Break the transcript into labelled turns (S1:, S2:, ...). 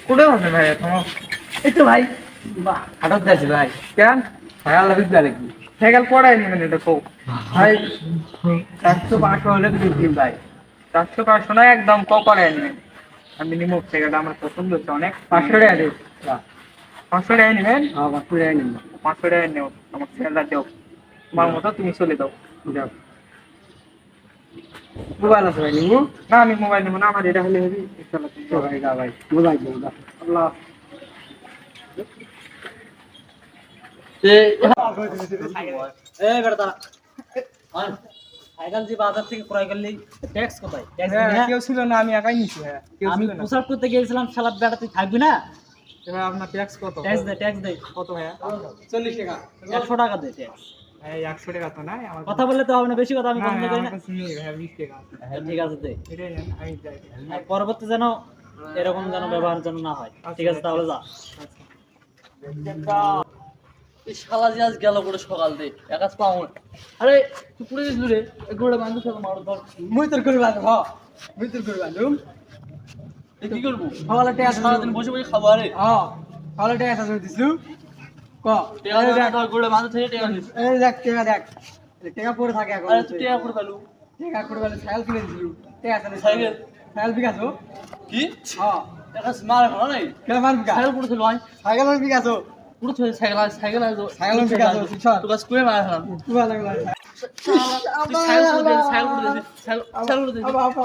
S1: কোটে আছে ভাই তোমার?
S2: এই তো ভাই
S3: বাহ হাঁটত যাচ্ছি ভাই।
S1: কেন
S3: সাইকেল লাগবে নাকি?
S1: সাইকেল পড়াই নিবেন এটা তো
S3: ভাই 400-500 হলে দিন ভাই।
S1: 400-500 না একদম পড়াই নিবেন। আমি নিমুখ সাইকেলটা আমার পছন্দ হচ্ছে অনেক। 500 টাকা দিই। 500 টাকা নিবেন?
S3: হ্যাঁ 500 টাকা নিন।
S1: 500 টাকা নেও আমার সাইকেলটা দাও। তোমার মতো তুমি চলে দাও।
S3: যাও। মোবাইল আছে ভাই নিমু?
S1: না আমি মোবাইল নেবো না, আমার এটা হলে হবে।
S3: তো ভাই যা ভাই মোবাইল নিন যা।
S1: আল্লাহ
S2: এই বেটা দাঁড়া। আর সাইকেল যে বাজার থেকে ক্রয় করলি ট্যাক্স কোথায়? ট্যাক্স দিবি না?
S1: কেউ ছিল না, আমি একাই নিছি। হ্যাঁ কেউ
S2: আমি
S1: ছিল না।
S2: পোশাক করতে গিয়েছিলাম, শালা বেটা তুই থাকবি না?
S1: এবার আপনার ট্যাক্স কত?
S2: ট্যাক্স দে।
S1: কত ভাইয়া? 40 টাকা।
S2: 100 টাকা দে ট্যাক্স।
S1: এই 100 টাকা তো নাই আমার।
S2: কথা বললে তো হবে না, বেশি কথা আমি
S1: না,
S2: পছন্দ
S1: না,
S2: করি
S1: আমার
S2: না।
S1: কাছে নেই ভাইয়া, 20 টাকা আছে।
S2: হ্যাঁ, ঠিক আছে দে।
S1: এটাই নেন, আমি যাই।
S2: আর পরবর্তী যেন এরকম যেন ব্যবহার যেন না হয়। ঠিক আছে তাহলে যা।
S1: আচ্ছা।
S2: এই শালা যে আজ গেল করে সকাল দে একাজ পাও না। আরে তুই পুড়ে গেছিস রে, এগুলো বান্ধব সব মার ধর।
S3: মুই তোর করে বান্ধব হ। মুই তোর করে বান্ধব।
S2: এ কি করবো?
S3: খাওয়ালে টাকা
S2: সারাদিন বসে বসে খাবো। আরে
S3: হ্যাঁ খাওয়ালে টাকা আছে দিছলু ক
S2: টেকা দেখ তোর গোড়ে বান্ধব থেকে টেকা নিস।
S3: এই দেখ টাকা দেখ টাকা পড়ে থাকে এখন
S2: আরে তুই টেকা করে ফেলু।
S3: টাকা করে বলে সাইকেল কিনে দিছলু টাকা আছে
S2: সাইকেল?
S3: সাইকেল বিকাছো
S2: কি?
S3: হ্যাঁ
S2: একা মার ভালো নাই।
S3: কেন মার বিকা
S2: সাইকেল পুরো ছিল ভাই।
S3: সাইকেল বিকাছো
S2: পুরো ছিল সাইকেল সাইকেল
S3: বিকাছো চল
S2: তো কাজ করে মার ফেলাম।
S3: তুই ভালো লাগলো
S2: তুই সাইকেল করে দে, সাইকেল করে দে, সাইকেল করে দে।
S3: আবা
S2: আবা